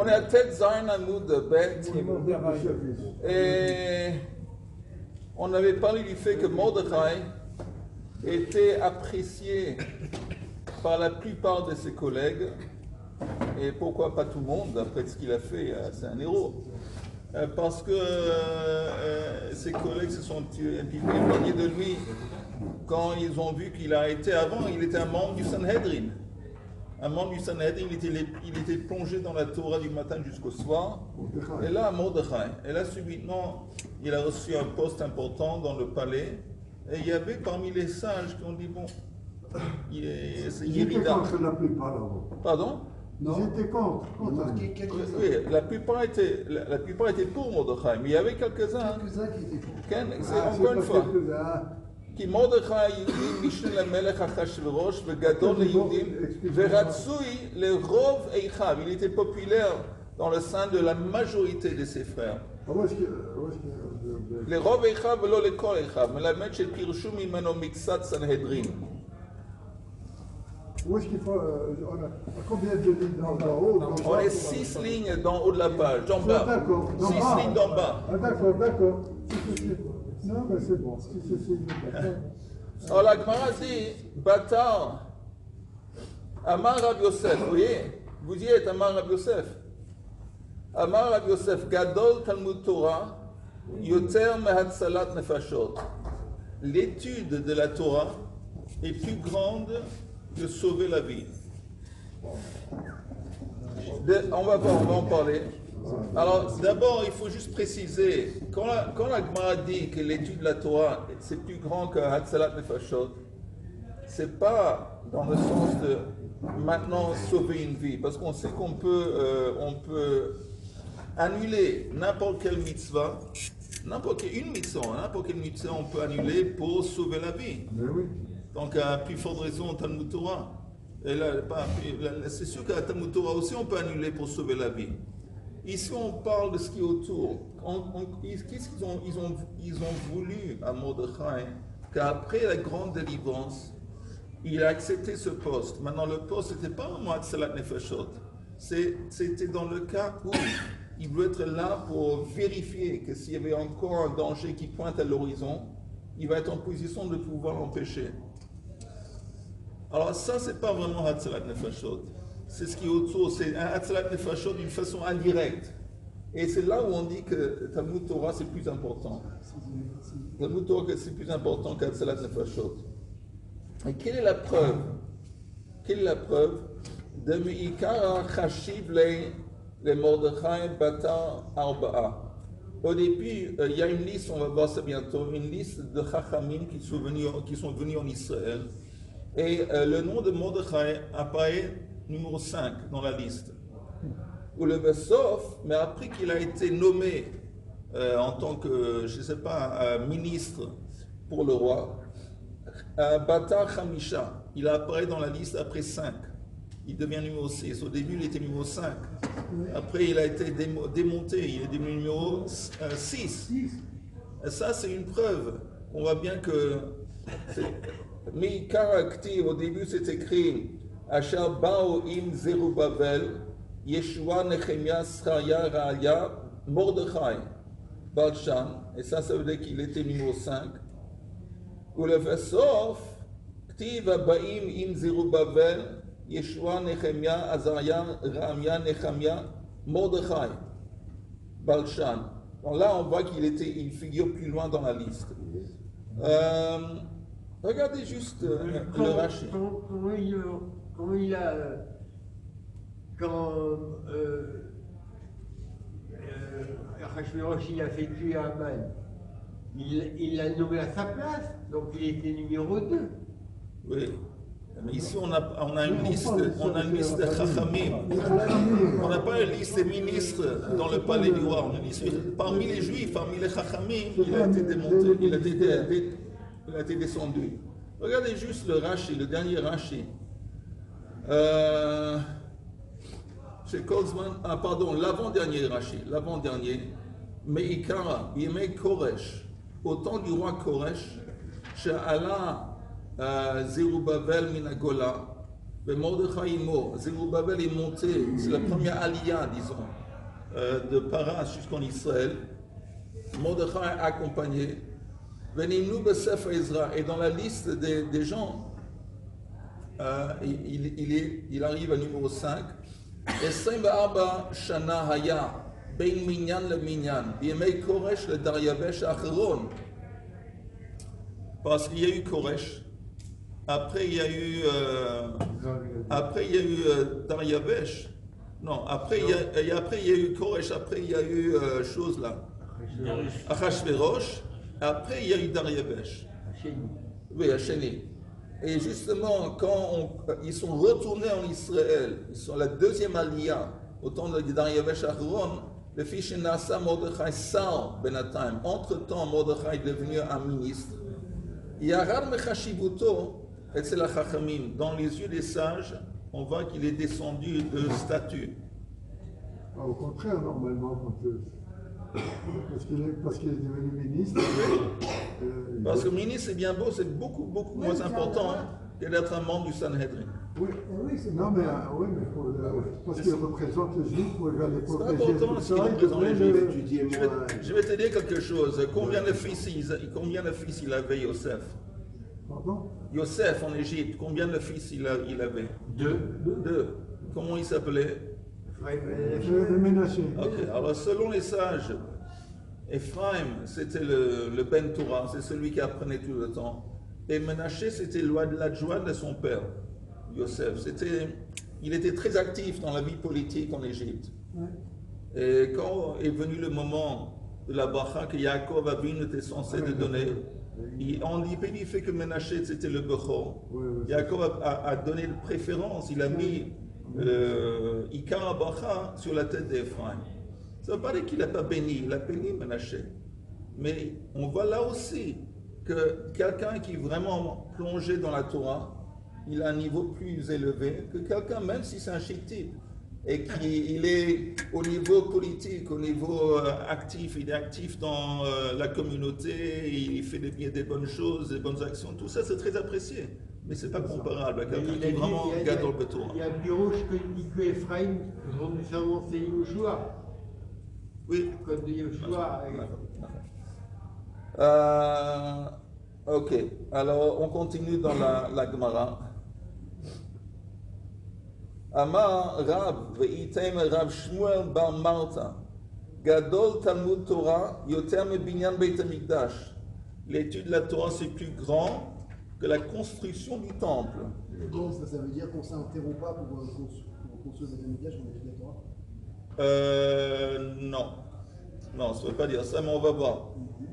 On est à Tet Zayin Amoud Bet. Et on avait parlé du fait que Mordechai était apprécié par la plupart de ses collègues. Et pourquoi pas tout le monde, après ce qu'il a fait, c'est un héros. Parce que ses collègues se sont un petit peu éloignés de lui quand ils ont vu qu'il a été avant, il était un membre du Sanhedrin. Un membre du Sanhedrin, il était plongé dans la Torah du matin jusqu'au soir. Et là, Mordechai. Et là, subitement, il a reçu un poste important dans le palais. Et il y avait parmi les sages qui ont dit, bon, c'est Yérida. Pardon? Non. Ils étaient contre. Oui, la plupart étaient pour Mordechai, mais il y avait quelques-uns. Qui étaient contre. C'est encore une fois. כי מרדכי יהודי משנה למלך אחשוורוש וגדול ליהודים ורצוי לרוב אחיו. Il était populaire dans le sein de la majorité de ses frères. לרוב אחיו ולא לכל אחיו, מלמד שפירשו ממנו מקצת סנהדרין. Où est-ce qu'il faut. Combien de lignes d'en haut? On est 6 lignes d'en haut de la page, d'en bas. D'accord. 6 lignes d'en bas. Ah, d'accord. Non, mais c'est bon. Alors la Gemara dit, Batar, Amar Rav Yosef, vous voyez, vous y êtes, Amar Rav Yosef. Amar Rav Yosef, Gadol Talmud Torah, Yoter Mehatzalat Nefashot. L'étude de la Torah est plus grande que sauver la vie. On va en parler. Alors, d'abord, il faut juste préciser, quand la Gemara dit que l'étude de la Torah, c'est plus grand que Hatzalat Nefashot, c'est pas dans le sens de maintenant sauver une vie, parce qu'on sait qu'on peut annuler n'importe quelle mitzvah, n'importe quelle mitzvah, on peut annuler pour sauver la vie. Mais oui. Donc, à plus forte raison, Talmud Torah. Et là, c'est sûr qu'à Talmud Torah aussi, on peut annuler pour sauver la vie. Ici, on parle de ce qui est autour. Qu'est-ce qu'ils ont voulu à Mordechai qu'après la grande délivrance, il a accepté ce poste. Maintenant, le poste, ce n'était pas vraiment Hatzalat Nefashot. C'était dans le cas où il doit être là pour vérifier que s'il y avait encore un danger qui pointe à l'horizon, il va être en position de pouvoir l'empêcher. Alors ça, c'est pas vraiment Hatzalat Nefashot. C'est ce qui est autour, c'est un Hatzalat Nefashot d'une façon indirecte. Et c'est là où on dit que Talmud Torah c'est plus important. Talmud Torah c'est plus important qu'Hatzalat Nefashot. Et quelle est la preuve? De Meikara Chashiv le Mordechai Batar Arba'a. Au début, il y a une liste, on va voir ça bientôt, une liste de Chachamim qui sont venus en Israël. Et le nom de Mordechai apparaît numéro 5 dans la liste. Ou le Vessof, mais après qu'il a été nommé en tant que, je ne sais pas, ministre pour le roi, Batar Hamisha, il apparaît dans la liste après 5. Il devient numéro 6. Au début, il était numéro 5. Après, il a été démonté. Il est devenu numéro 6. Et ça, c'est une preuve. On voit bien que Mikara Ktiv, au début, c'est écrit Asher Bao Im Zerubbabel, Yeshua Nechemia Sraya Ra'aya, Mordechai, Balshan. Et ça veut dire qu'il était numéro 5. Ou le Vesof, Ktiv Abaim Im Zerubbabel, Yeshua, Nechemia, Azariah, Ramia, Nechemia, Mordechai, Balshan. Donc là, on voit il figure plus loin dans la liste. Regardez juste le Rashi. Comment il a... Quand Achashverosh il a fait tuer Haman, il l'a nommé à sa place, donc il était numéro 2. Oui. Mais ici, on a une liste de Chachamim. On n'a pas une liste des ministres dans le palais du roi. On a une liste, parmi les Juifs, parmi les Chachamim, il a été démonté, il a été descendu. Regardez juste le Rashi, le dernier Rashi. Chez Kolzman, l'avant-dernier Rashi, Meikara, Yemei Koresh, au temps du roi Koresh, chez Allah, Zerubbabel Minagola, Mais Mordechai Imo, Zerubbabel est monté, c'est la première aliyah, disons, de Paras jusqu'en Israël. Mordechai a accompagné. Venez-nous Besef Ezra, et dans la liste des gens, il arrive à numéro 5. Et Arba Shana Haya, Ben Minyan le Minyan, Yemei Koresh le Daryavesh Acheron. Parce qu'il y a eu Koresh. Après, il y a eu Daryavesh. Non, après, il y a eu Koresh. Après, il y a eu chose là. Achashverosh. Après, il y a eu Daryavesh. Oui, Hacheni. Et justement, quand ils sont retournés en Israël, ils sont la deuxième aliyah, au temps de Daryavesh Acharon, le fils de Nassa Mordechai Sar Benatayim. Entre-temps, Mordechai est devenu un ministre. Yarar Mechashivuto. Et c'est la Chachamim. Dans les yeux des sages, on voit qu'il est descendu de statut. Au contraire, normalement, parce qu'il est devenu ministre. Parce que ministre, c'est bien beau, c'est beaucoup moins important que d'être un membre du Sanhedrin. Oui, non, mais, parce qu'il représente les Juifs, pour les protéger. C'est important s'il représente les Juifs. Je vais te dire quelque chose. Combien de fils il avait, Yosef? Pardon? Yosef en Égypte, combien de fils il avait? Deux. Comment il s'appelait? Ménaché. Ok, alors selon les sages, Ephraim, c'était le Ben Torah, c'est celui qui apprenait tout le temps. Et Ménaché, c'était l'adjoint de son père, Yosef. Il était très actif dans la vie politique en Égypte. Ouais. Et quand est venu le moment de la bracha que Yaakov Avinu était censé de donner, on dit du fait que Ménaché c'était le Bechor. Yaakov a donné de préférence, il a mis Ikar Bracha sur la tête d'Ephraim. Ça ne veut pas dire qu'il n'a pas béni, il a béni Ménaché. Mais on voit là aussi que quelqu'un qui est vraiment plongé dans la Torah, il a un niveau plus élevé que quelqu'un, même si c'est un chiite, et qu'il est au niveau politique, au niveau actif, il est actif dans la communauté, il fait des bonnes choses, des bonnes actions, tout ça c'est très apprécié. Mais c'est pas comparable à quelqu'un qui est vraiment gadol betour. Il y a un pirouche que dit que Ephraim, son descendant c'est Yoshua. Oui. Comme de Yoshua. Ok, alors on continue dans la Gemara. Amar Rab ve'item Rab Shmuel bar Marta Gadol Talmud Torah yoter mebinyan Beit HaMikdash. L'étude de la Torah c'est plus grand que la construction du temple. Donc ça veut dire qu'on ne s'interrompt pas pour construire le Beit HaMikdash en étude de la Torah? Non, ça ne veut pas dire ça, mais on va voir.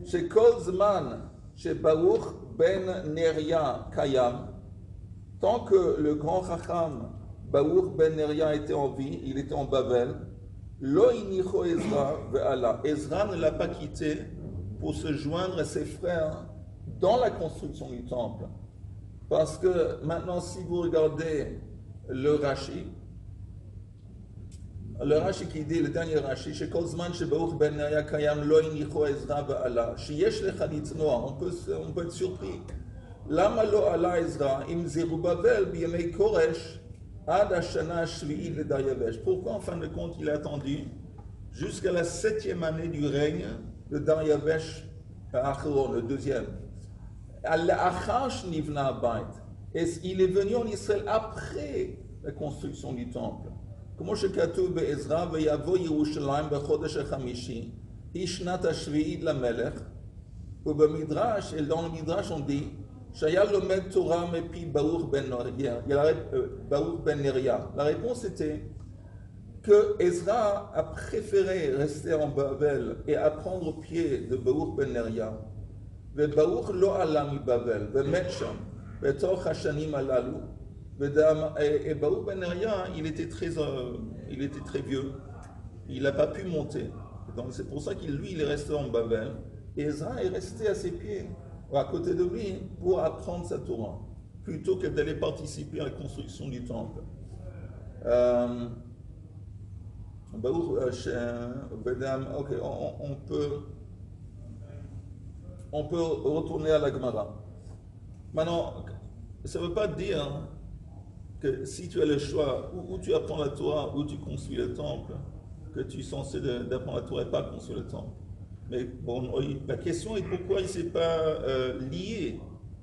Chez Kol Zman, chez Baruch ben Neria Kayam, tant que le grand Chacham Baruch ben Neria était en vie, il était en Babel, Lo inicho Ezra ve'ala. Ezra ne l'a pas quitté pour se joindre à ses frères dans la construction du temple. Parce que maintenant, si vous regardez le Rashi qui dit, le dernier Rashi, chez Kozman, chez Baruch ben Neria Kayam, Lo inicho Ezra ve'ala. Sheyesh lechalitz noah, on peut être surpris. Lama lo ala Ezra, im Zerubbabel, biyemei Koresh, Ad Hashana Shvi'it le Daryavesh. Pourquoi, en fin de compte, il a attendu jusqu'à la 7e année du règne de Daryavesh Acheron, le deuxième. Al-Achash Nivna Abayt. Et il est venu en Israël après la construction du temple. Comment chez Katoub Ezra, Veyavo Yerushalayim Bechodesh HaChamishi, Ishnat HaShvi'it la Melech. Pour le Midrash, et dans le Midrash, on dit Shaya lomed Torah mepi Baruch ben Neria. La réponse était que Ezra a préféré rester en Babel et apprendre au pied de Baruch ben Neria. Ve Baruch lo ala mi Babel, ve metcham, ve toch hashanim alalu. Et Baruch ben Neria, il était très vieux. Il n'a pas pu monter. Donc c'est pour ça qu'il est resté en Babel. Et Ezra est resté à ses pieds, à côté de lui, pour apprendre sa Torah, plutôt que d'aller participer à la construction du temple. Ok, on peut retourner à la Gemara. Maintenant, ça ne veut pas dire que si tu as le choix, où tu apprends la Torah, où tu construis le temple, que tu es censé d'apprendre la Torah et pas construire le temple. Mais bon, la question est pourquoi il ne s'est pas lié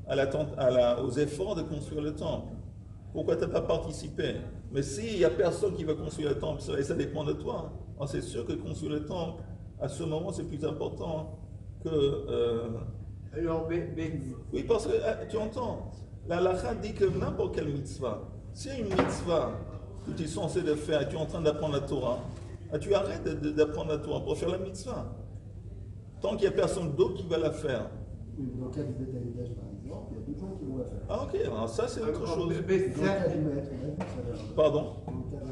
aux efforts de construire le temple. Pourquoi tu n'as pas participé? Mais s'il n'y a personne qui va construire le temple, et ça dépend de toi, alors c'est sûr que construire le temple, à ce moment, c'est plus important que... Alors, Oui, parce que tu entends, la halakha dit que n'importe quelle mitzvah, s'il y a une mitzvah que tu es censé de faire et tu es en train d'apprendre la Torah, tu arrêtes d'apprendre la Torah pour faire la mitzvah. Tant qu'il n'y a personne d'autre qui va la faire. Oui, dans le cas du Beth Amikdash, par exemple, il y a d'autres gens qui vont la faire. Ah ok, alors ça c'est autre chose. Dans le cas du maître, ça a l'air. Pardon? Dans le cas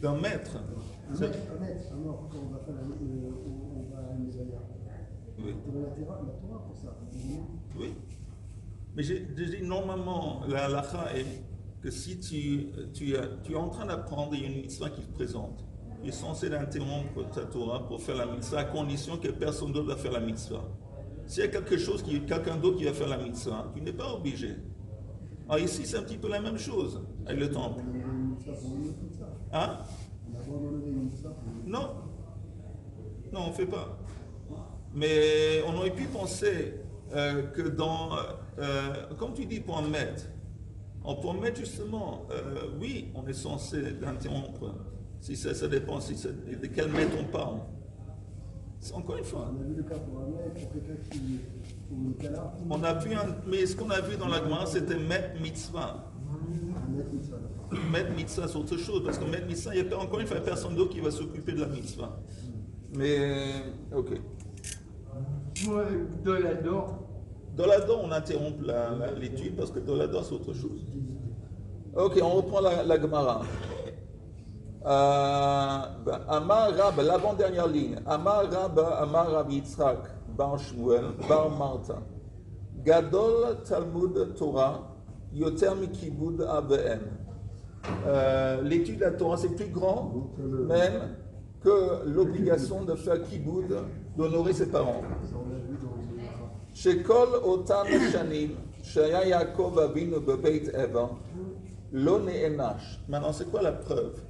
D'un d'un maître. maître. Un maître, alors quand on va faire on va à une Messiah. Oui. On a la Torah pour ça. Oui. Mais j'ai dit normalement, la halakha est que si tu es en train d'apprendre, il y a une mitzvah qui se présente. Tu es censé d'interrompre ta Torah pour faire la mitzvah à condition que personne d'autre va faire la mitzvah. S'il y a quelqu'un d'autre qui va faire la mitzvah, tu n'es pas obligé. Alors ici, c'est un petit peu la même chose avec le temple. Hein? Non. Non, on ne fait pas. Mais on aurait pu penser que comme tu dis, pour un maître, justement, oui, on est censé l'interrompre. Si ça dépend de quel maître on parle. Encore une fois. On a vu le cas pour un maître, pour quelqu'un qui. On a vu mais ce qu'on a vu dans la Gemara, c'était maître mitzvah. Maître mitzvah, c'est autre chose, parce que maître mitzvah, il n'y a encore une fois personne d'autre qui va s'occuper de la mitzvah. Mais, ok. Dans la dor, on interrompt l'étude parce que dans la dor, c'est autre chose. Ok, on reprend la Gemara. Amar Rab, l'avant-dernière ligne. Amar Rab Yitzhak, Bar Shmuel, Bar Marta. Gadol Talmud Torah, Yoter Mikibud Aven. L'étude de la Torah, c'est plus grand, même que l'obligation de faire kiboud, d'honorer ses parents. Shekol Otan Shanim, Shaya Yaakov Avinu Bebeit Eva, Lo Ne'enash. Maintenant, c'est quoi la preuve?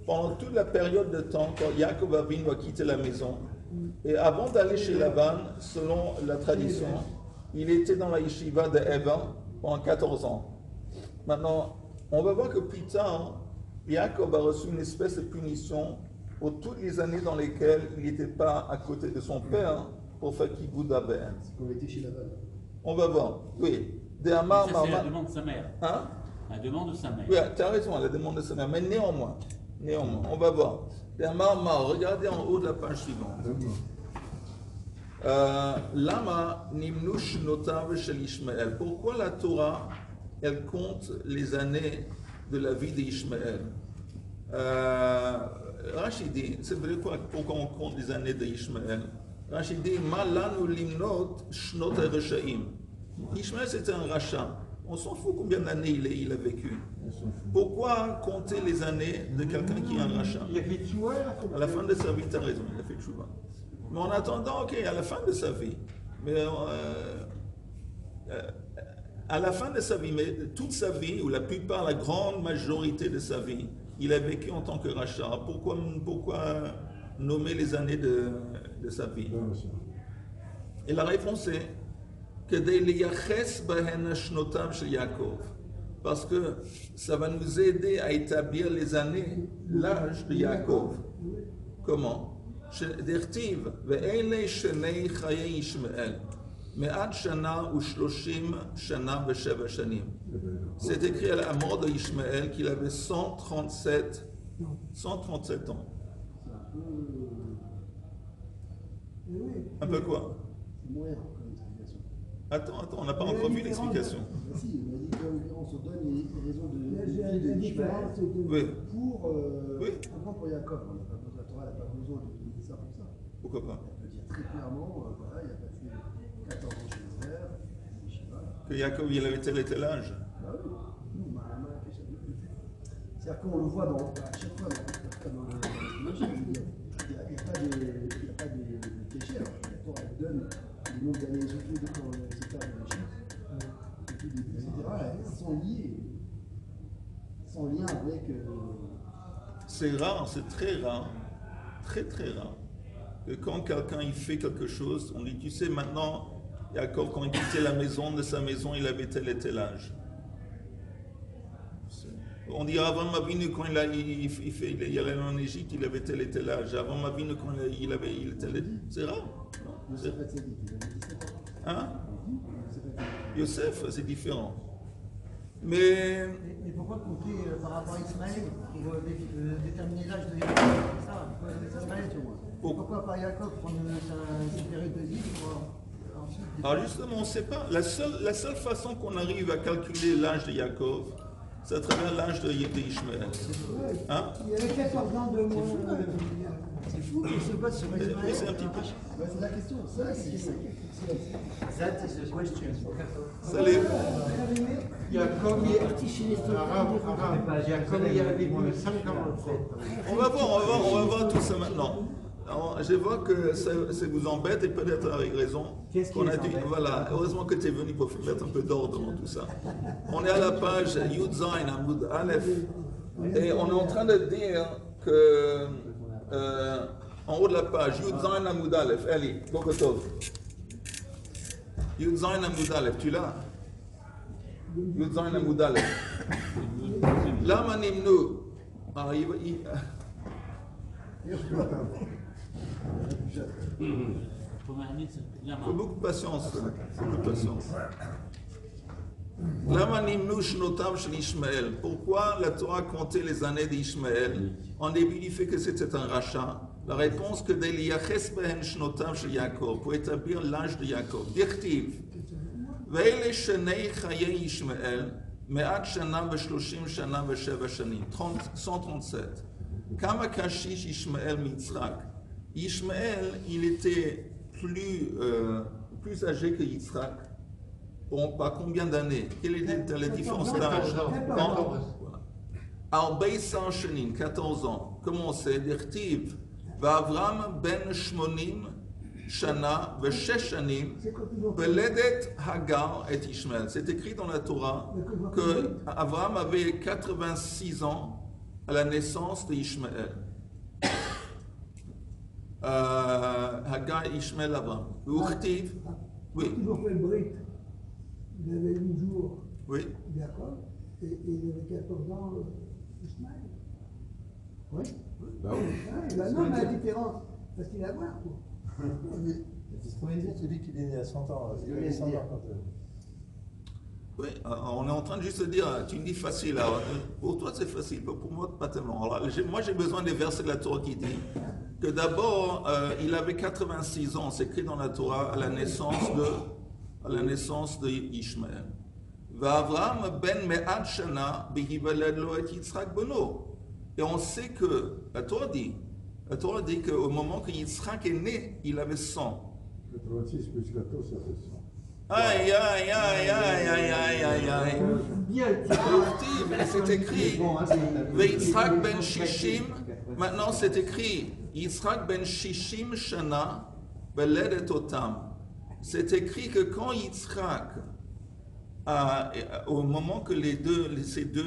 Pendant toute la période de temps, quand Yaakov Avinu a quitté la maison, et avant d'aller chez Laban, selon la tradition, il était dans la yeshiva de Eva pendant 14 ans. Maintenant, on va voir que plus tard, Yaakov a reçu une espèce de punition pour toutes les années dans lesquelles il n'était pas à côté de son père pour faire kibbutz Aven. On était chez Laban. On va voir. Oui. C'est la demande de sa mère. Hein? La demande de sa mère. Oui, tu as raison, la demande de sa mère. Mais néanmoins, on va voir. Regardez en haut de la page suivante. Lama nimnush notav shel Ishmael. Pourquoi la Torah, elle compte les années de la vie d'Ishmaël? Rachid dit, c'est vrai quoi, pourquoi on compte les années d'Ishmaël? Rachid dit, ma lanu limnot shnot ha-rashaim. Ishmaël c'était un rachat. On s'en fout combien d'années il a vécu. Pourquoi compter les années de quelqu'un qui est un rachat? Il a fait tchouva. À la fin de sa vie, tu as raison, il a fait tchouva. Mais en attendant, ok, à la fin de sa vie, mais à la fin de sa vie, mais toute sa vie, ou la plupart, la grande majorité de sa vie, il a vécu en tant que rachat. Pourquoi nommer les années de sa vie? Et la réponse est parce que ça va nous aider à établir les années, l'âge de Yaakov. Comment? דכתיב, ואלה שני חיי ישמעאל, 100 שנה ו30 שנה ו7 שנים. C'est écrit à la mort de Ishmaël qu'il avait 137 ans. Un peu quoi? Attends, on n'a pas encore vu l'explication. Si, il m'a dit qu'on se donne les raisons de l'Ishmaël Oui. pour Yaakov. La Torah n'a pas besoin de dire ça pour ça. Pourquoi pas? Elle peut dire très clairement, voilà, il a passé 14 ans chez Israël, que Yaakov, il avait tel et tel âge. Ah oui. C'est-à-dire qu'on le voit à chaque fois dans le il n'y a pas de péché. La Torah elle donne le nombre d'années, surtout quand c'est pas dans les chiffres, etc. Elles sont liées. c'est rare, c'est très rare, très très rare, que quand quelqu'un il fait quelque chose, on dit, tu sais, maintenant, Jacob, quand il quittait la maison, de sa maison, il avait tel et tel âge. On dit, avant Avinu, quand il allait en Égypte, il avait tel et tel âge. Avant Avinu, quand il était tel. C'est rare. Hein? Yosef, c'est différent. Mais pourquoi compter par rapport à Ismaël pour déterminer l'âge de Jacob? C'est ça, Ismaël, tu vois. Pourquoi pas Jacob prendre sa période de vie pour ensuite... Alors justement, on ne sait pas. La seule façon qu'on arrive à calculer l'âge de Jacob, c'est à travers l'âge d'Ishmaël. Hein? Il y avait 14 ans de moins. C'est fou qu'il se base sur Ismaël. Oui, c'est un petit peu. C'est la question. That is the question. Jacob, il avait vécu 57. On va voir tout ça maintenant. Alors, je vois que ça vous embête et peut-être avec raison. Voilà, heureusement que tu es venu pour mettre un peu d'ordre dans tout ça. On est à la page Yud Zayin Amud Aleph et on est en train de dire que en haut de la page Yud Zayin Amud Aleph, Eli, Bokotov. Yud Zayin Amud Aleph, tu l'as? Yud Zayin Amud Aleph. Lama Nimnu. Il faut beaucoup de patience. Pourquoi la Torah comptait les années d'Ishmaël en début du fait que c'était un rachat? La réponse que pour établir l'âge de Jacob. Dirtiv. Ve'ele shenei chayei Ishmael me'at shana ve'shloshim shana ve'sheva shanim. 137. Kama kashish Ishmael mitzrak. Ishmael, il était plus âgé que Yitzhak. Bon, par combien d'années? Quelle était la différence d'âge? 14 ans. Comment on sait? Dirtiv. V'Avram ben Shmonim Shana ve'Shesh Shanim Beledet Hagar et Ishmael. C'est écrit dans la Torah que Avram avait 86 ans à la naissance d'Ishmaël. Hagar, Ishmael, Avram. Urtiv. Oui. Toujours fait le brit. Il avait 8 jours. Oui. D'accord. Et il avait 14 ans, Ismaël. Oui. Bah oui. Non, mais la différence, parce qu'il a à voir, quoi. C'est ce qu'on vient de dire, celui qui est né à 100 ans. Il avait 100 ans quand Oui, on est en train de juste dire, tu me dis facile, alors, pour toi c'est facile, pour moi pas tellement. Alors, moi j'ai besoin des versets de la Torah qui dit que d'abord il avait 86 ans, c'est écrit dans la Torah à la naissance de Ishmaël. V'Avram ben me'ad shana b'hivaled lo et Yitzhak beno. Et on sait que la Torah dit qu'au moment que Yitzhak est né, il avait 100. 86 plus 14, ça fait 100. Aïe, aïe, aïe, aïe, aïe, aïe, aïe, aïe. C'est écrit, Yitzhak ben Shishim, maintenant c'est écrit, Yitzhak ben Shishim Shana, Beledet Otam. C'est écrit que quand Yitzhak, au moment que ces deux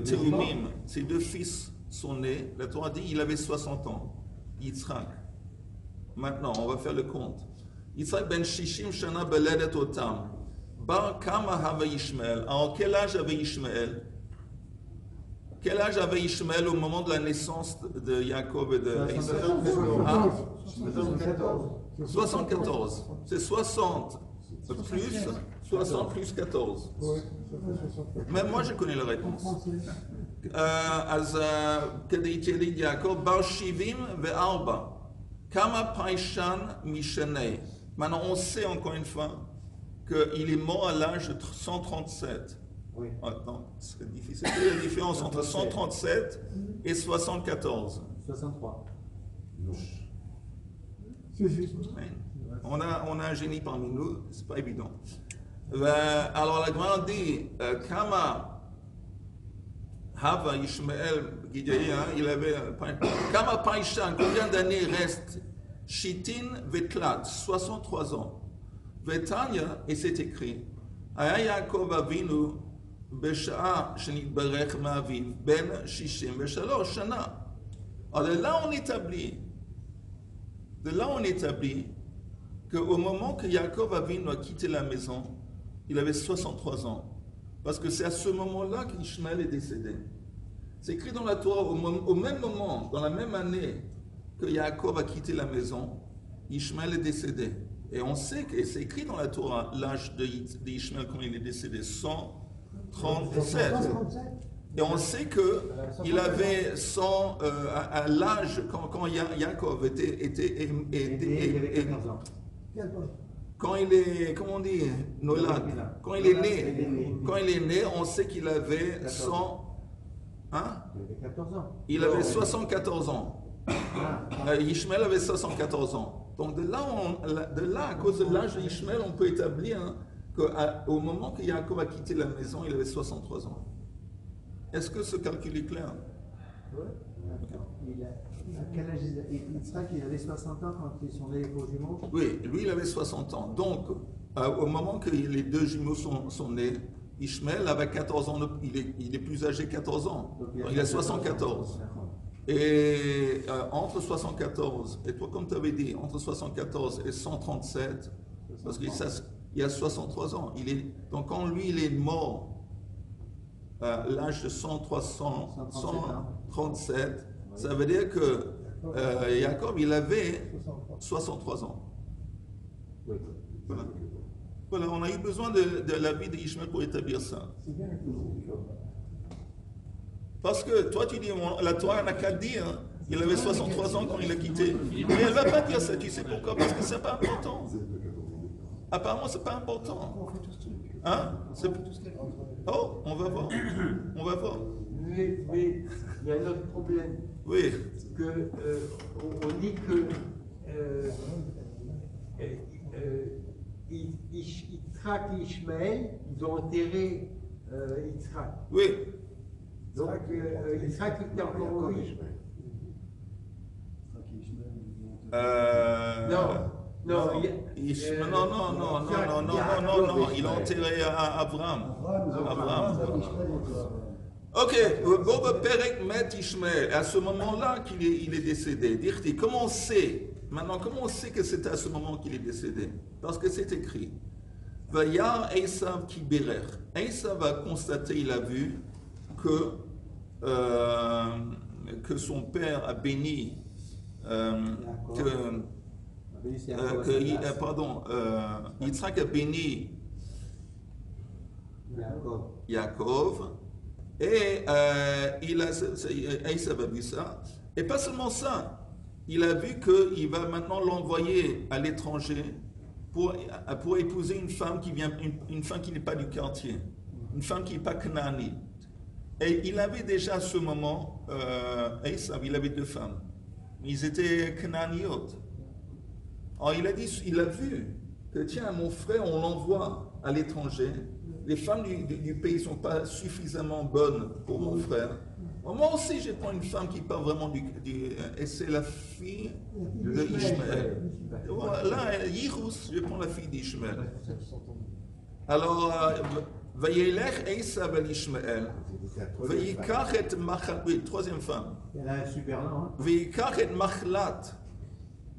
Théumim, ces deux fils sont nés, la Torah dit il avait 60 ans, Yitzhak. Maintenant, on va faire le compte. Yitzhak ben Shishim Shana Beledet Otam. Bar Kama Hava Ishmael. Alors, quel âge avait Ishmael? Quel âge avait Ishmael au moment de la naissance de Jacob et de Isaac? 74. C'est 60 plus 14. Même moi, je connais la réponse. Kedei Jacob Bar Shivim ve'arba. Kama Paishan Mishanei. Maintenant, on sait encore une fois qu'il est mort à l'âge de 137. Oui. Attends, c'est difficile. Quelle est la différence entre 137 et 74? 63. C'est juste. On a un génie parmi nous, c'est pas évident. Alors la grande dit, Kama Hava Ishmael, il avait Kama Paishan, combien d'années reste? Shitin Vetlat, 63 ans. Vetanya, et c'est écrit, Aya Yaakov Avinu, בשעה שנתברך מאביו בן 63 שנה. Alors là on établit qu'au moment que Yaakov Avinu a quitté la maison, il avait 63 ans. Parce que c'est à ce moment-là qu'Ishmaël est décédé. C'est écrit dans la Torah, au même moment, dans la même année que Yaakov a quitté la maison, Ishmaël est décédé. Et on sait que c'est écrit dans la Torah, l'âge d'Ishmaël quand il est décédé, 137. Et on sait qu'il avait 100, à l'âge, quand Yaakov était quand il est, comment on dit, Nolad, quand il est né, on sait qu'il avait 100, hein? Il avait 74 ans. Ishmaël avait 74 ans. Donc de là, à cause de l'âge d'Ishmaël, on peut établir qu'au moment que Yaakov a quitté la maison, il avait 63 ans. Est-ce que ce calcul est clair? Oui. À quel âge il avait 60 ans quand ils sont nés les jumeaux? Oui, lui il avait 60 ans. Donc, au moment que les deux jumeaux sont nés, Ishmaël avait 14 ans, il est plus âgé 14 ans. Donc, il a 74. Et entre 74, et toi comme tu avais dit, entre 74 et 137, parce qu'il a 63 ans. Donc quand lui il est mort à l'âge de 137, ça veut dire que Jacob il avait 63 ans. Voilà, on a eu besoin de la vie d'Ishmaël pour établir ça. Parce que toi tu dis, la Torah n'a qu'à dire, il avait 63 ans quand il a quitté. Mais elle ne va pas dire ça, tu sais pourquoi? Parce que c'est pas important. Apparemment, c'est pas important. Hein? Oh, on va voir. On va voir. Mais il y a un autre problème. Oui. Que, on dit que Yitzhak et Ishmaël, ils ont enterré Yitzhak. Oui. Donc Yitzhak était encore en vie. Non, il a enterré Abraham. Ok, Boba Perek met Ishmael. À ce moment-là qu'il est décédé. Dirti, comment on sait? Maintenant, comment on sait que c'est à ce moment qu'il est décédé? Parce que c'est écrit. Vayar Esav ki berer. Esav a constaté, il a vu que son père a béni. Yitzhak a béni Yaakov et Esav a vu ça. Et pas seulement ça, il a vu qu'il va maintenant l'envoyer à l'étranger pour épouser une femme qui n'est pas du quartier, une femme qui n'est pas canaanite. Et il avait déjà à ce moment, Esav, il avait deux femmes. Ils étaient canaaniotes. Alors il a vu que tiens, mon frère, on l'envoie à l'étranger. Les femmes du pays ne sont pas suffisamment bonnes pour mon frère. Moi aussi, je prends une femme qui parle vraiment et c'est la fille de Ishmaël. Là, Yirus, je prends la fille d'Ishmaël. Alors, Vayelech Esav al Ishmaël. Vayikach et Machat. Oui, troisième femme. Elle a un super nom. Hein? Vayikach et Machlat.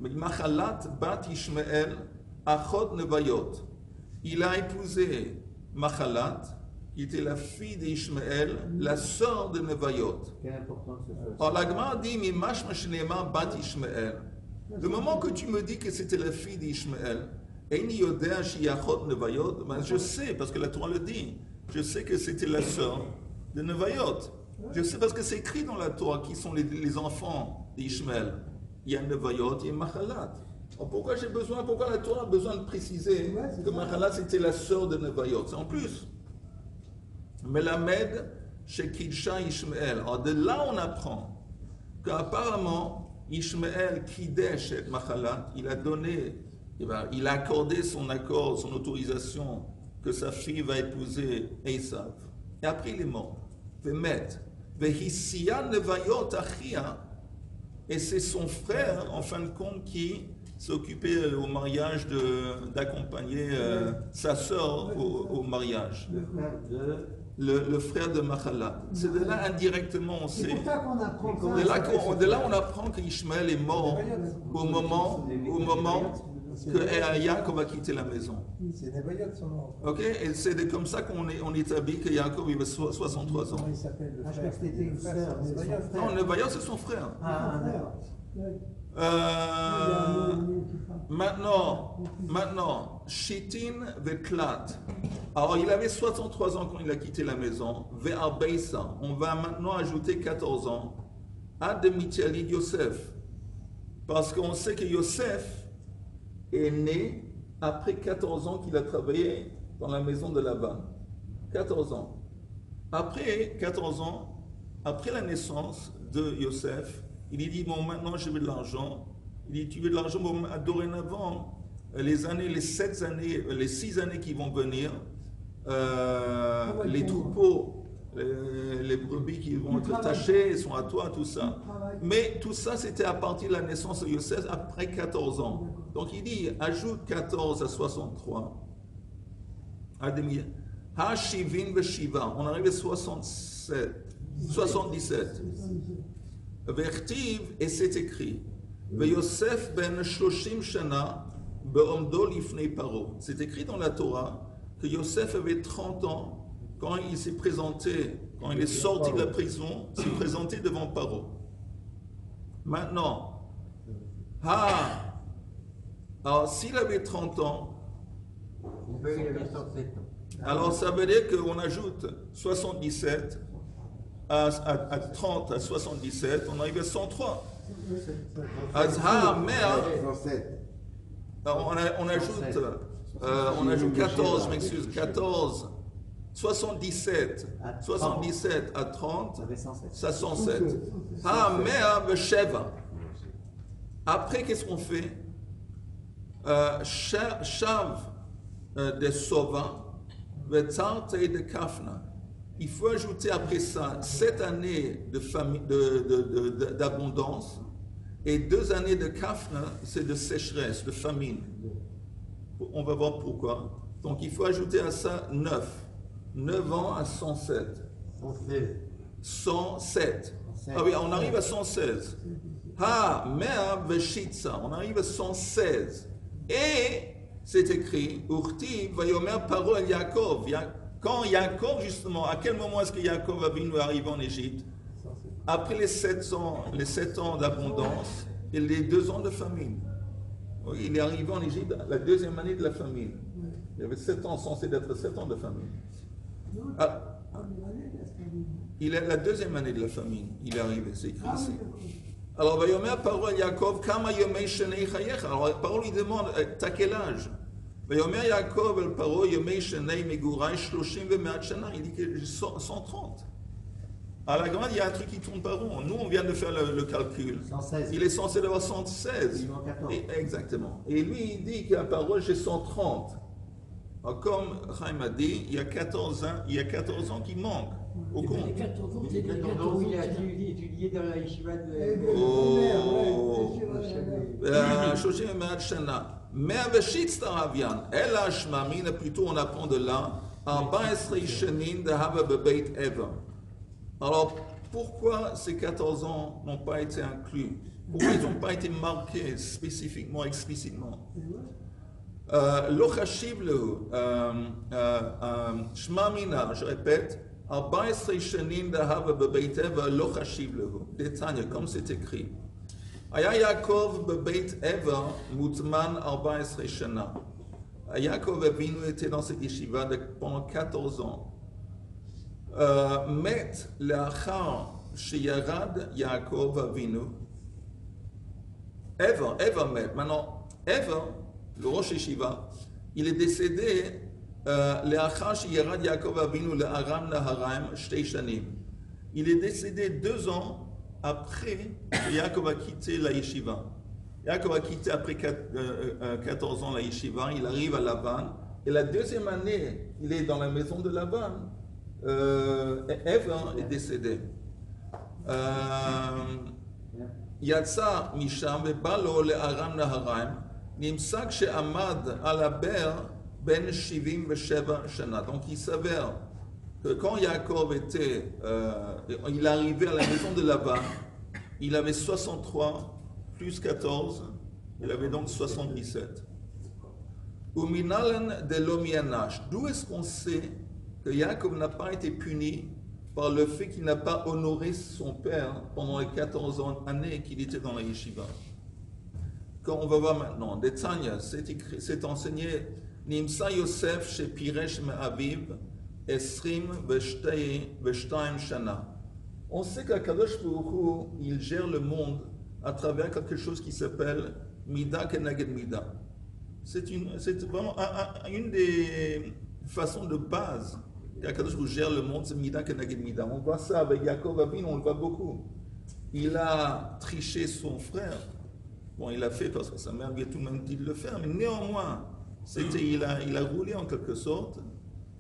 Machalat bat Ishmaël Achot Nevayot. Il a épousé Machalat, qui était la fille d'Ishmaël, la sœur de Nevayot. Quelle importance c'est ça? Alors la Gemara dit Mimash Mashnema bat Ishmaël. Le moment que tu me dis que c'était la fille d'Ishmaël, je sais, parce que la Torah le dit, je sais que c'était la sœur de Nevayot. Je sais parce que c'est écrit dans la Torah qui sont les enfants d'Ishmaël. Il y a Nevayot, il y a Machalat. Alors pourquoi la Torah a besoin de préciser que Machalat c'était la sœur de Nevayot? C'est en plus. Melamed chez Kidsha Ishmaël. Alors de là on apprend qu'apparemment Ishmaël Kidesh et Machalat, il a accordé son accord, son autorisation que sa fille va épouser Esav. Et après il est mort. Et c'est son frère, en fin de compte, qui s'est occupé au mariage d'accompagner sa sœur au mariage. Le frère le frère de Machalat. C'est de là indirectement on C'est sait. pour ça qu'on apprend De là on apprend qu'Ishmaël est mort au moment que Yaakov a quitté la maison. C'est Nebayot son nom. Ok, et c'est comme ça qu'on établit que Yaakov avait 63 ans. Comment il s'appelle le Ah, je frère? crois que c'était une sœur, c'est son frère. Non, Nebayot c'est son frère. Ah, d'accord. Maintenant, Shitin Vetlat. Alors, il avait 63 ans quand il a quitté la maison. Ve'arbeisa. On va maintenant ajouter 14 ans. Ad Mitiali Yosef. Parce qu'on sait que Yosef est né après 14 ans qu'il a travaillé dans la maison de Laban. 14 ans. Après 14 ans, après la naissance de Yosef, il dit, bon, maintenant je veux de l'argent. Il dit, tu veux de l'argent, bon, dorénavant, les 6 années qui vont venir, les troupeaux, les brebis qui vont être tachées sont à toi, tout ça. Mais tout ça, c'était à partir de la naissance de Yosef, après 14 ans. Donc il dit, ajoute 14 à 63. Ha Shivin Veshiva. On arrive à 77. Vertiv, et c'est écrit. Yosef ben Shloshim Shana be'omdo lifnei Paro. C'est écrit dans la Torah que Yosef avait 30 ans quand il s'est présenté, quand il est sorti de la prison, s'est présenté devant Paro. Maintenant, alors s'il avait 30 ans, Il avait 107 ans. alors ça veut dire qu'on ajoute 77 à 30 à 77, on arrive à 103. Alors on ajoute 14, je m'excuse, 14, 77 à 30, ça 107. Après, qu'est-ce qu'on fait? Shav de Sova, Vetzarte de Kafna. Il faut ajouter après ça 7 années d'abondance et 2 années de Kafna, c'est de sécheresse, de famine. On va voir pourquoi. Donc il faut ajouter à ça 9. 9 ans à 107. 107. Ah oui, on arrive à 116. Mea Veshitsa. On arrive à 116. Et c'est écrit, Urti Vayomer Paro el Yaakov. Quand Yaakov, justement, à quel moment est-ce que Yaakov a venu arriver en Égypte? Après les 7 ans d'abondance et les 2 ans de famine. Il est arrivé en Égypte la 2e année de la famine. Il y avait 7 ans, censé être 7 ans de famine. Il est la 2e année de la famine. Il est arrivé, c'est écrit ici. Alors, Vayomer Paro el Yaakov, Kama Yomei Shenei Chayecha. Alors, Paro lui demande, t'as quel âge? Vayomer Yaakov el Paro Yomei Shenei Megurai Shloshim Ve'me'at Shana. Il dit que j'ai 130. À la grande, il y a un truc qui tourne pas rond. Nous, on vient de faire le calcul. 116. Il est censé avoir 116. Il manque 14. Exactement. Et lui, il dit qu'à Paro, j'ai 130. Alors, comme Chaim a dit, il y a 14 ans qui manquent. Au compte. Il a étudié dans la yeshiva de... Shoshim Me'at Shana. Me'aveshit Taravian. El Hashmamina, plutôt on apprend de là. 14 Shenin de Hava Bebeit Eva. Alors, pourquoi ces 14 ans n'ont pas été inclus? Pourquoi ils n'ont pas été marqués spécifiquement, explicitement? Lochashiv lehu, Shmamina, je répète, 14 shenin d'ahava bebeit eva lochashiv lehu. Détail, comme c'est écrit. Aya Yaakov bebeit eva mutman 14 shana. Yaakov Avinu était dans cette yeshiva pendant 14 ans. Met l'achar sheyarad Yaakov Avinu. Eva met. Maintenant, Eva, le Rosh Yeshiva, il est décédé l'achar sheyarad Yaakov Avinu le Aram Naharaim shtei shanim. Il est décédé 2 ans après que Yaakov a quitté la yeshiva. Yaakov a quitté après 14 ans la yeshiva, il arrive à Lavan, et la 2e année, il est dans la maison de Lavan. Eva est décédé. Yatsa Misham ובא לארם נהריים, נמצא כשעמד על הבאר בן 77 שנה. Donc il s'avère que quand Yaakov il arrivait à la maison de Laban, il avait 63 plus 14, il avait donc 77. Uminalan de l'Omianash. D'où est-ce qu'on sait que Yaakov n'a pas été puni par le fait qu'il n'a pas honoré son père pendant les 14 années qu'il était dans la yeshiva? Quand on va voir maintenant, Detanya, c'est enseigné Nimsa Yosef chez Piresh Me'aviv, Esrim Veshtaim Shana. On sait qu'Akadosh Baruch Hu, il gère le monde à travers quelque chose qui s'appelle Mida Keneged Mida. C'est vraiment une des façons de base qu'Akadosh Baruch Hu gère le monde, c'est Mida Keneged Mida. On voit ça avec Yaakov Avinu, on le voit beaucoup. Il a triché son frère. Bon, il l'a fait parce que sa mère lui a tout de même dit de le faire, mais néanmoins, il a roulé en quelque sorte,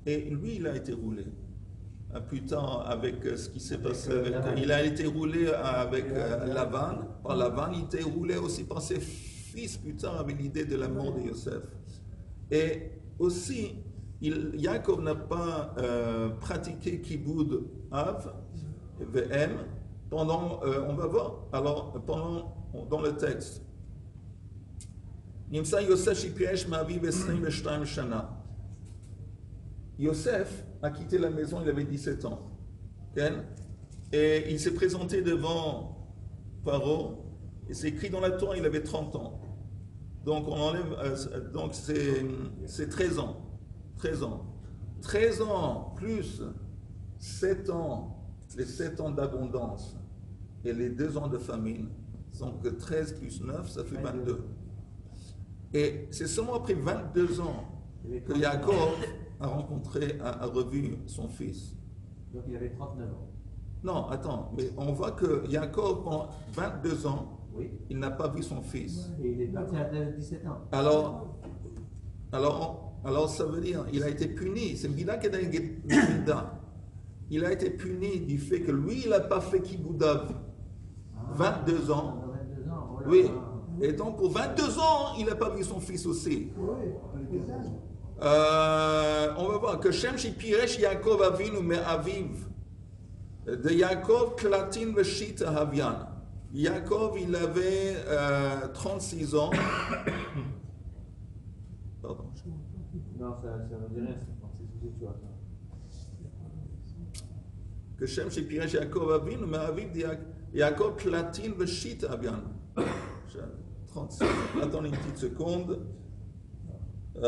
et lui, il a été roulé. Plus tard, avec ce qui s'est passé, il a été roulé avec Lavan, par Lavan, il était roulé aussi par ses fils plus tard avec l'idée de la mort de Yosef. Et aussi, Yaakov n'a pas pratiqué Kiboud Av, VM, pendant, on va voir, alors, dans le texte. Nimsa Yosef Shipiesh Ma'aviv 22 Shana. Yosef a quitté la maison, il avait 17 ans. Okay? Et il s'est présenté devant Paro, et c'est écrit dans la Torah, il avait 30 ans. Donc on enlève, donc c'est 13 ans. 13 ans. 13 ans plus 7 ans, les 7 ans d'abondance et les 2 ans de famine. Donc 13 plus 9, ça fait 22. Et c'est seulement après 22 ans que Yaakov a revu son fils. Donc il avait 39 ans. Non, attends, mais on voit que Yaakov, pendant 22 ans, oui, il n'a pas vu son fils. Et il est parti à 17 ans. Alors ça veut dire, il a été puni, c'est Mida Keneged Mida. Il a été puni du fait que lui, il n'a pas fait Kiboudav. 22 ans. 22 ans, voilà. Oui. Et donc pour 22 ans, il n'a pas vu son fils aussi. On va voir que Shem Shipiresh Yaakov Avinu Me'aviv. De Yaakov Klatin Veshit Havian. Yaakov, il avait 36 ans. Pardon. Non, ça me dit rien, c'est tu vois. Que Shem Shipiresh Yaakov Avinu Me'aviv de Yaakov Klatin Veshit Havian. 36. Attendez une petite seconde. Oui,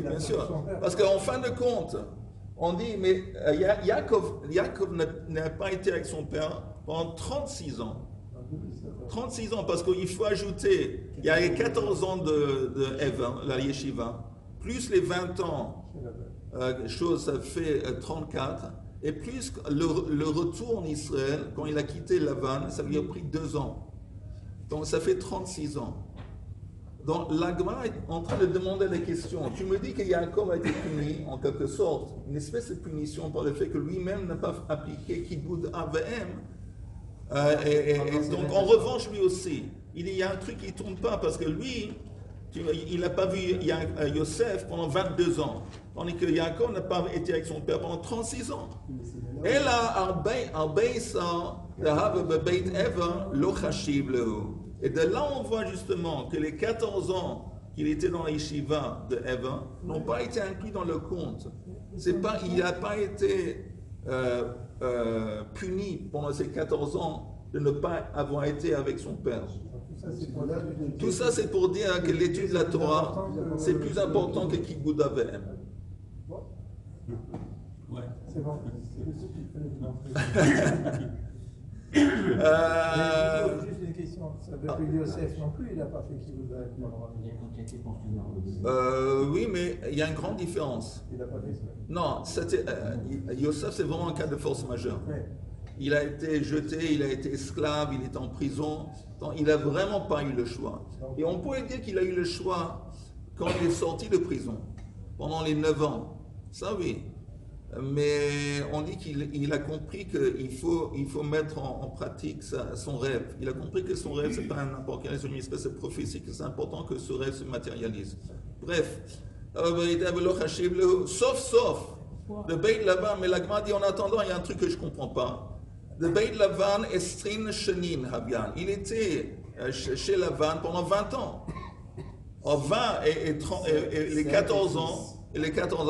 bien sûr. Parce qu'en fin de compte, on dit, mais Yaakov n'a pas été avec son père pendant 36 ans. 36 ans, parce qu'il faut ajouter, il y a les 14 ans de Eva, la yeshiva, plus les 20 ans, ça fait 34. Et plus le retour en Israël, quand il a quitté Lavan, ça lui a pris 2 ans. Donc ça fait 36 ans. Donc la Gemara est en train de demander des questions. Tu me dis que Yaakov a été puni, en quelque sorte, une espèce de punition par le fait que lui-même n'a pas appliqué Kiboud AVM. Donc en revanche, lui aussi, il y a un truc qui ne tourne pas, parce que lui, il n'a pas vu Yosef pendant 22 ans. Tandis que Yaakov n'a pas été avec son père pendant 36 ans. Et là, et de là, on voit justement que les 14 ans qu'il était dans la yeshiva de Eva n'ont pas été inclus dans le compte. Il n'a pas été puni pendant ces 14 ans de ne pas avoir été avec son père. Tout ça, c'est pour dire que l'étude de la Torah, c'est plus important que Kiboud AVM. Ouais. C'est bon. Juste une question. Ça veut dire que Yosef non plus, il n'a pas fait Kiboud AVM. Oui, mais il y a une grande différence. Il n'a pas fait ça. Non, Yosef, c'est vraiment un cas de force majeure. Ouais. Il a été jeté, il a été esclave, il est en prison. Donc, il n'a vraiment pas eu le choix. Et on pourrait dire qu'il a eu le choix quand il est sorti de prison, pendant les 9 ans. Ça, oui. Mais on dit qu'il a compris qu'il faut mettre en pratique son rêve. Il a compris que son rêve, ce n'est pas n'importe quelle espèce de prophétie, que c'est important que ce rêve se matérialise. Bref, Sauf, le Beit Lavan, mais la Gemara dit en attendant, il y a un truc que je ne comprends pas. Le Beit Lavan Estrin Shenin Havian. Il était chez Lavan pendant 20 ans. En 20 et les 14 ans,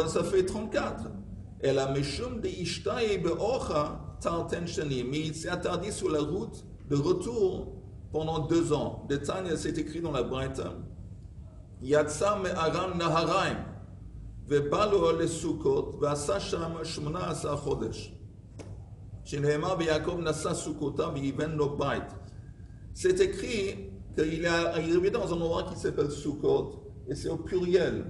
ça fait 34. Et la Meshum de Ishtae Beocha Tarten Shenim. Mais il s'est interdit sur la route de retour pendant 2 ans. De Tanya, c'est écrit dans la Braïta. Yatsa me'aram naharaim. ובא לסוכות ועשה שם 18 חודש. שנאמר ויעקב נשא סוכותיו ויבן לו בית. C'est écrit qu'il est arrivé dans un endroit qui s'appelle Sukkot et c'est au pluriel.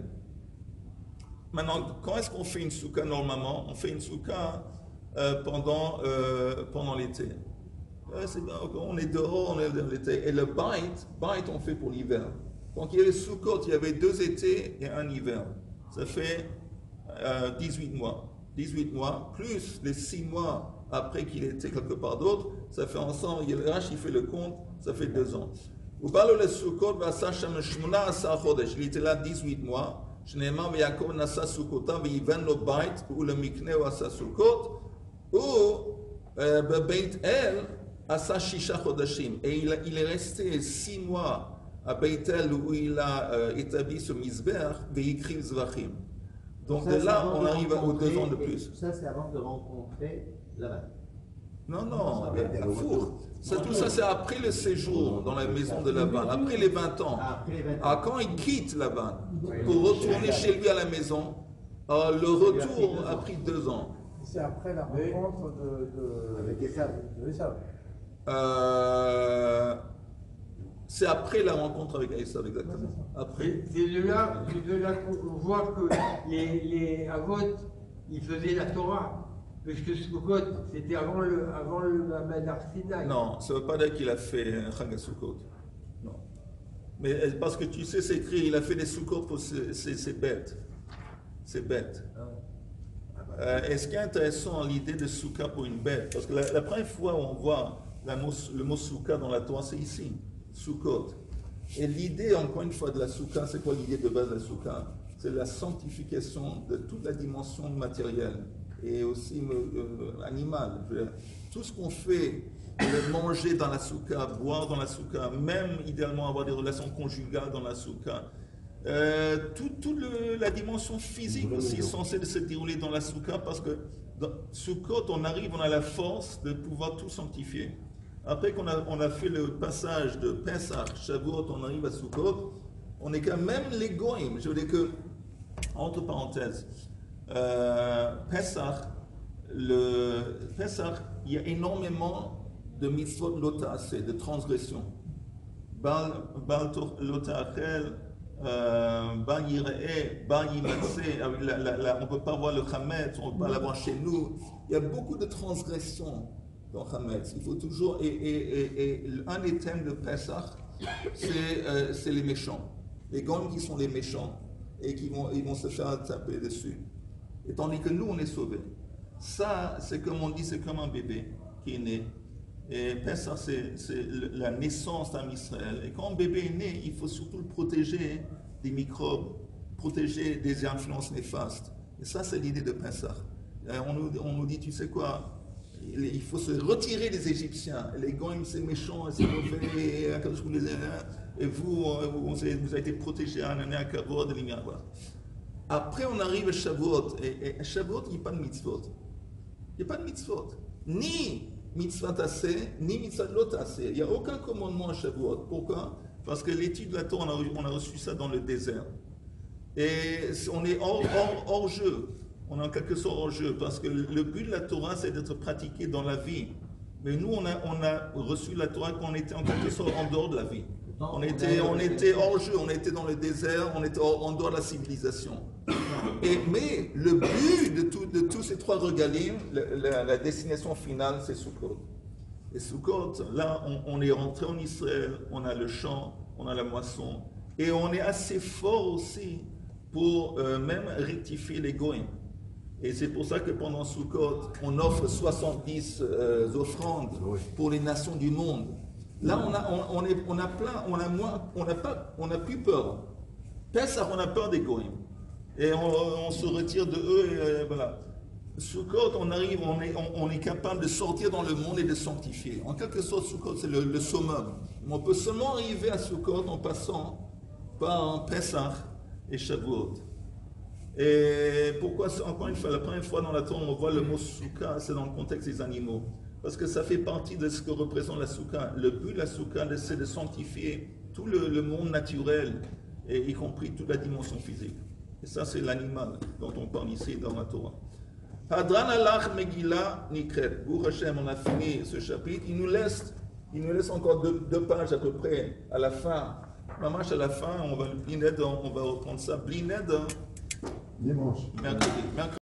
Maintenant, quand est-ce qu'on fait une soukha normalement? On fait une soukha pendant l'été. On est dehors, on est dans l'été. Et le bait on fait pour l'hiver. Donc il y avait Sukkot, il y avait 2 étés et 1 hiver. Ça fait 18 mois. 18 mois, plus les 6 mois après qu'il était quelque part d'autre, ça fait ensemble, il fait le compte, ça fait 2 ans. Il était là 18 mois. שנאמר ויעקב נשא סוכותיו ויבן לו בית ולמקנהו עשה סוכות ובבית אל עשה 6 חודשים. Et il est resté 6 mois à Beit El où il a établi ce misbeh veikriv zvachim. Donc de là on arrive aux 2 ans de plus. Ça c'est avant de rencontrer Lavan. Non, tout ça c'est après le séjour dans la maison de Lavan, après les 20 ans. Quand il quitte Lavan pour retourner chez lui à la maison, le retour a pris 2 ans. C'est après la rencontre avec Esav. C'est après la rencontre avec Esav, exactement. Après. C'est de là qu'on voit que les Avot, ils faisaient la Torah. Parce que Sukkot, c'était avant le Mamad Arsinaï. Non, ça ne veut pas dire qu'il a fait Chag Sukkot. Non. Mais parce que tu sais, c'est écrit, il a fait des Sukkot pour ses bêtes. Ses bêtes. Et ce qui est intéressant, l'idée de Soukha pour une bête, parce que la première fois où on voit le mot Soukha dans la Torah, c'est ici, Sukkot. Et l'idée, encore une fois, de la Soukha, c'est quoi l'idée de base de la Soukha? C'est la sanctification de toute la dimension matérielle et aussi animale. Tout ce qu'on fait, manger dans la soukha, boire dans la soukha, même idéalement avoir des relations conjugales dans la soukha, toute la dimension physique aussi est censée se dérouler dans la soukha parce que dans Sukkot, on a la force de pouvoir tout sanctifier. Après qu'on a fait le passage de Pesach, Shavuot, on arrive à Sukkot, on est quand même les goïms. Je veux dire que, entre parenthèses, Pesach, il y a énormément de mitzvot lotase, de transgressions. Bal lotachel, bal yireh, bal yimatse, on ne peut pas voir le chametz, on ne peut pas l'avoir chez nous. Il y a beaucoup de transgressions dans chametz. Il faut toujours, et un des thèmes de Pesach, c'est les méchants. Les goïms qui sont les méchants et ils vont se faire taper dessus. Et tandis que nous, on est sauvés. Ça, c'est comme on dit, c'est comme un bébé qui est né. Et Pesach, c'est la naissance d'un Israël. Et quand un bébé est né, il faut surtout le protéger des microbes, protéger des influences néfastes. Et ça, c'est l'idée de Pesach. On nous dit, tu sais quoi, il faut se retirer des Égyptiens. Les goïms, c'est méchant, c'est mauvais, et vous avez été protégés à un kavod de l'imia. Après, on arrive à Shavuot. Et à Shavuot, il n'y a pas de mitzvot. Il n'y a pas de mitzvot. Ni mitzvah tassé, ni mitzvah lo tassé. Il n'y a aucun commandement à Shavuot. Pourquoi? Parce que l'étude de la Torah, on a reçu ça dans le désert. Et on est hors jeu. On est en quelque sorte hors jeu. Parce que le but de la Torah, c'est d'être pratiqué dans la vie. Mais nous, on a reçu la Torah quand on était en quelque sorte en dehors de la vie. On était hors jeu, on était dans le désert, on était en dehors de la civilisation. Mais le but de tous ces 3 regalim, la destination finale, c'est Sukkot. Et Sukkot, là, on est rentré en Israël, on a le champ, on a la moisson, et on est assez fort aussi pour même rectifier les goïms. Et c'est pour ça que pendant Sukkot, on offre 70 offrandes pour les nations du monde. Là, on a plus peur. Pesach, on a peur des goïms. Et on se retire de eux et voilà. Sukkot, on arrive, on est capable de sortir dans le monde et de sanctifier. En quelque sorte, Sukkot, c'est le summum. On peut seulement arriver à Sukkot en passant par Pesach et Shavuot. Et pourquoi, encore une fois, la première fois dans la Torah, on voit le mot Sukkah, c'est dans le contexte des animaux. Parce que ça fait partie de ce que représente la Sukkah. Le but de la Sukkah, c'est de sanctifier tout le monde naturel, et y compris toute la dimension physique. Et ça, c'est l'animal dont on parle ici dans la Torah. Hadran alach Megillah Nikret. Pour Hashem, on a fini ce chapitre. Il nous laisse encore deux pages à peu près à la fin. Mamash à la fin, on va reprendre ça. Blined. Dimanche. Mercredi.